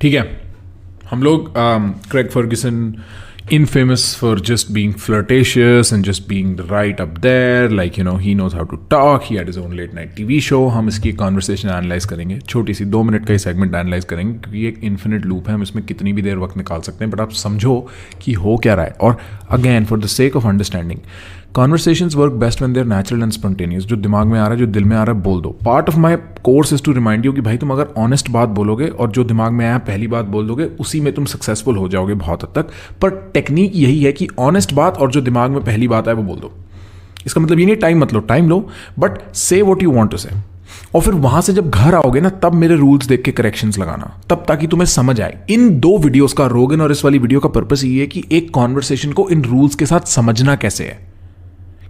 ठीक है, हम लोग Craig Ferguson infamous for just being flirtatious and just being right up there, like you know, he knows how to talk, he had his own late night TV show. हम इसकी conversation analyse करेंगे, छोटी सी 2 minute का ही segment analyse करेंगे क्योंकि एक infinite loop है, हम इसमें कितनी भी देर वक्त निकाल सकते हैं, बट आप समझो कि हो क्या रहा है. और again for the sake of understanding, conversations work best when they are natural and spontaneous. जो दिमाग में आ रहा है, जो दिल में आ रहा है, बोल दो. Part of my course is to remind you कि भाई तुम अगर ऑनेस्ट बात बोलोगे और जो दिमाग में आया पहली बात बोल दोगे, उसी में तुम सक्सेसफुल हो जाओगे बहुत हद तक. पर टेक्निक यही है कि ऑनेस्ट बात और जो दिमाग में पहली बात है वो बोल दो. इसका मतलब ये नहीं टाइम मत लो, टाइम लो, बट से वॉट यू वॉन्ट टू से. और फिर वहां से जब घर आओगे ना, तब मेरे रूल्स देख के करेक्शंस लगाना, तब ताकि तुम्हें समझ आए. इन 2 वीडियोस का, रोगन और इस वाली वीडियो का पर्पस ये है कि एक कॉन्वर्सेशन को इन रूल्स के साथ समझना कैसे है.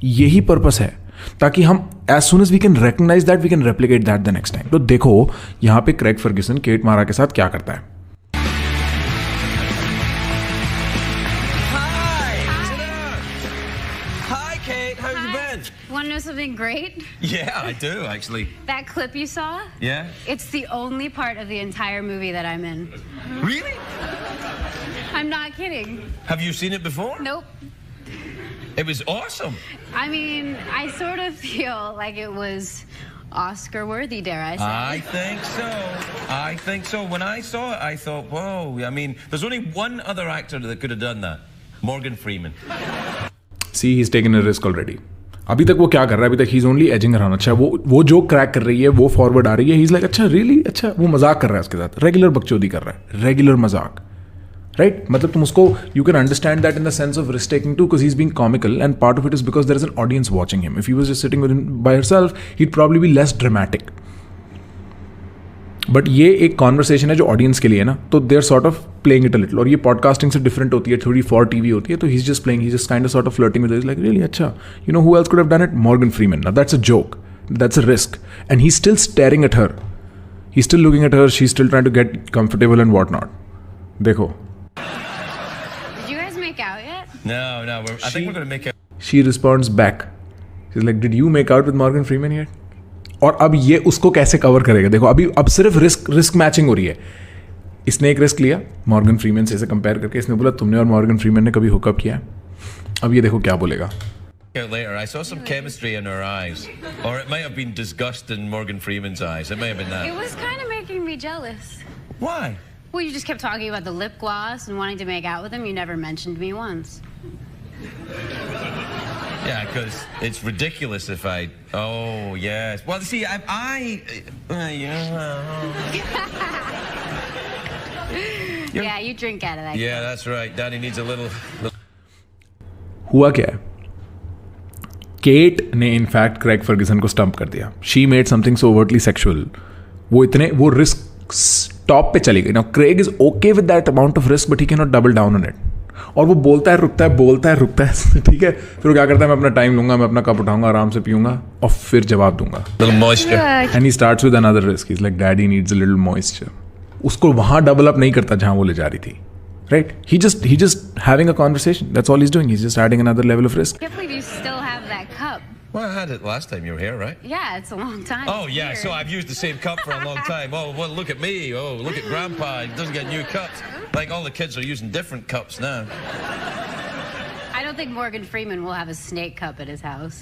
यही पर्पस है, ताकि हम as soon as we can recognise that we can replicate that the next time. तो देखो यहां पे क्रेग फर्ग्यूसन केट मारा के साथ क्या करता है. Want to know something great? Yeah, I do, actually. That clip you saw? Yeah? It's the only part of the entire movie that I'm in. Really? I'm not kidding. Have you seen it before? Nope. It was awesome. I mean, I sort of feel like it was Oscar worthy, dare I say. I think so. I think so. When I saw it, I thought, whoa. I mean, there's only one other actor that could have done that. Morgan Freeman. See, he's taken a risk already. अभी तक वो क्या कर रहा है, अभी तक he is only ageing around. अच्छा वो जो क्रैक कर रही है, वो फॉरवर्ड आ रही है, ही इज लाइक अच्छा रियली अच्छा. वो मजाक कर रहा है उसके साथ, रेगुलर बकचोदी कर रहा है, रेगुलर मजाक, राइट. मतलब तुम उसको you can understand that in the sense of risk taking too, because he is being comical and part of it is because there is an audience watching him. If he was just sitting by himself, he would probably be less dramatic. But ये एक conversation है जो audience के लिए है ना, तो they are sort of playing it a little. और ये पॉडकास्टिंग से डिफरेंट होती है, थोड़ी फॉर टीवी होती है. तो he is just playing, he just kind of sort of flirting with, like really अच्छा, you know who else could have done it, Morgan Freeman. Now that's a joke, that's a risk, and he still staring at her, he still looking at her, she still trying to get comfortable and what not. देखो, Did you guys make out yet? No, I think we're going to make it. she responds back, she's like, did you make out with Morgan Freeman yet? और अब ये उसको कैसे cover करेगा. देखो अभी अब सिर्फ रिस्क मैचिंग हो रही है. इसने एक रिस्क लिया मॉर्गन फ्रीमैन से कंपेयर करके, इसने बोला तुमने और मॉर्गन फ्रीमैन ने कभी हुकअप किया है. अब ये देखो क्या बोलेगा. Later, I saw some chemistry in her eyes, or it might have been disgust in Morgan Freeman's eyes. It may have been that. It was kind of making me jealous. Why? Well, you just kept talking about the lip gloss and wanting to make out with him. You never mentioned me once. Yeah, because it's ridiculous if I. Oh yes. Well, see, Yeah, you drink out of that. Yeah, that's right. Danny needs a little. हुआ क्या है, cat ने in fact Craig Fergusson को stump कर दिया. She made something so overtly sexual. वो risk top पे चली गई. Now Craig is okay with that amount of risk, but he can not double down on it. और वो बोलता है रुकता है, बोलता है रुकता है, ठीक है. फिर वो क्या करता है, मैं अपना टाइम लूंगा, मैं अपना कप उठाऊंगा, आराम से पीऊंगा और फिर जवाब दूंगा. Little moisture. And he starts with another risk. He is like daddy needs a little moisture. उसको वहां डबल अप नहीं करता जहां वो ले जा रही थी, right. He just having a conversation, that's all he is doing. He is just adding another level of risk. I can't believe you still have that cup. Well, I had it last time you were here, right? Yeah, it's a long time. Oh yeah, Weird. so I've used the same cup for a long time. Oh well, look at me. Oh look at Grandpa. He doesn't get new cups. Like all the kids are using different cups now. I don't think Morgan Freeman will have a snake cup at his house.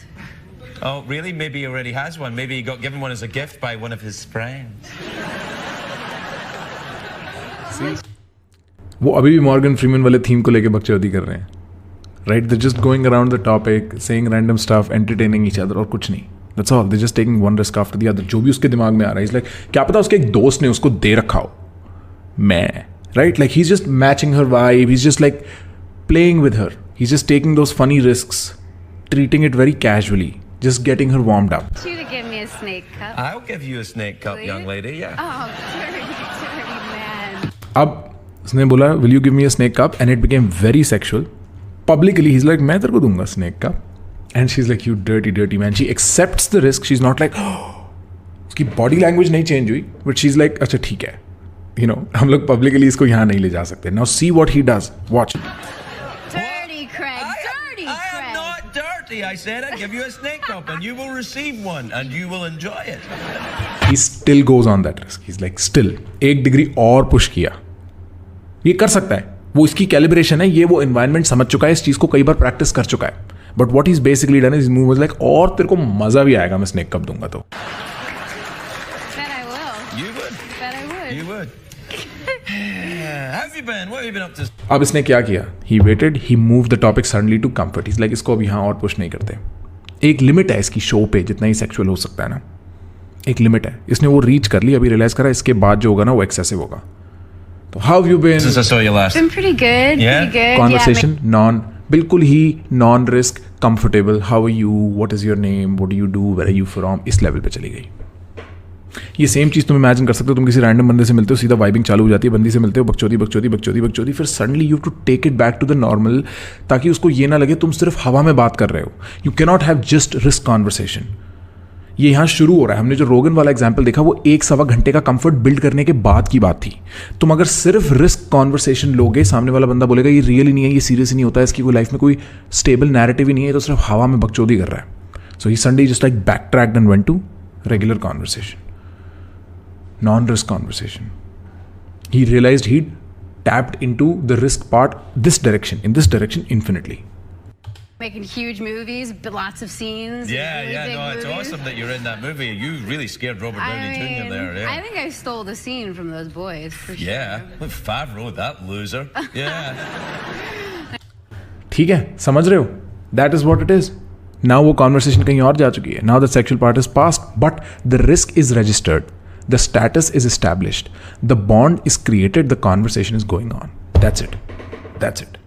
Oh really? Maybe he already has one. Maybe he got given one as a gift by one of his friends. वो अभी भी Morgan Freeman वाले theme को लेके बकचोदी कर रहे हैं, right. They just going around the topic, saying random stuff, entertaining each other, और कुछ नहीं. That's all. They just taking one risk after the other. जो भी उसके दिमाग में आ रहा है, इज लाइक क्या पता उसके एक दोस्त ने उसको दे रखा हो, मैं, right. Like he is just matching her vibe, he is just like playing with her, he is just taking those funny risks, treating it very casually, just getting her warmed up. You to give me a snake cup. I'll give you a snake cup, Will young you? lady. Yeah. Oh, dirty man. अब उसने बोला will you give me a snake cup, and it became very sexual. Publicly he's like मैं तेरे को दूंगा snake cup, and she's like you dirty man. She accepts the risk. She's not like उसकी body language नहीं change हुई, but she's like अच्छा ठीक है, you know, हम लोग publicly इसको यहाँ नहीं ले जा सकते. Now see what he does. Watch. Dirty Craig. Dirty I am Craig. not dirty. I said I'd give you a snake cup and you will receive one and you will enjoy it. He still goes on that risk. He's like still एक degree और push किया, ये कर सकता है, वो इसकी calibration है, ये वो एनवायरनमेंट समझ चुका है, इस चीज़ को कई बार प्रैक्टिस कर चुका है. But what is basically done is move like, और तेरे को मजा भी आएगा मैं स्नेक कप दूंगा तो. Bet I will. You would. Bet I would. You would. How have you been? What have you been up to? अब इसने क्या किया, he waited, he move the topic suddenly to comfort. Is like इसको अब यहाँ और push नहीं करते. एक लिमिट है इसकी शो पे, जितना ही सेक्सुअल हो सकता है ना, एक लिमिट है. इसने वो रीच कर ली, अभी रियलाइज करा इसके बाद जो होगा ना वो एक्सेसिव होगा. तो how you been Since I saw you last. Been pretty good. Yeah? Pretty good. Conversation non, बिल्कुल ही non risk, comfortable, how are you, what is your name, what do you do, where are you from, इस level पे चली गई. ये same चीज़ तुम imagine कर सकते हो, तुम किसी रैंडम बंदे से मिलते हो, सीधा वाइबिंग चालू हो जाती है, बंदी से मिलते हो, बकचोदी बकचोदी बकचोदी बकचोदी, फिर suddenly you to take it back to the normal, ताकि उसको ये ना लगे तुम सिर्फ हवा में बात कर रहे हो. You can not have just risk conversation. ये यहाँ शुरू हो रहा है. हमने जो रोगन वाला एग्जाम्पल देखा वो 1-1.25 घंटे का कंफर्ट बिल्ड करने के बाद की बात थी. तुम अगर सिर्फ रिस्क कॉन्वर्सेशन लोगे, सामने वाला बंदा बोलेगा ये रियल ही नहीं है, ये सीरियस ही नहीं होता है, इसकी कोई लाइफ में कोई स्टेबल नैरेटिव ही नहीं है, तो सिर्फ हवा में बकचोदी कर रहा है. So he Sunday just like backtracked and went to regular conversation, non risk conversation. He realized he tapped into the risk part in this direction infinitely. Making huge movies, lots of scenes. Yeah, really yeah, big no, it's movies. awesome that you're in that movie. You really scared Robert Downey Jr. there, yeah. I think I stole the scene from those boys for sure. Yeah, with Favreau, that loser. Yeah. ठीक है, समझ रहे हो? That is what it is. Now वो conversation कहीं और जा चुकी है. Now the sexual part is past, but the risk is registered. The status is established. The bond is created. The conversation is going on. That's it. That's it.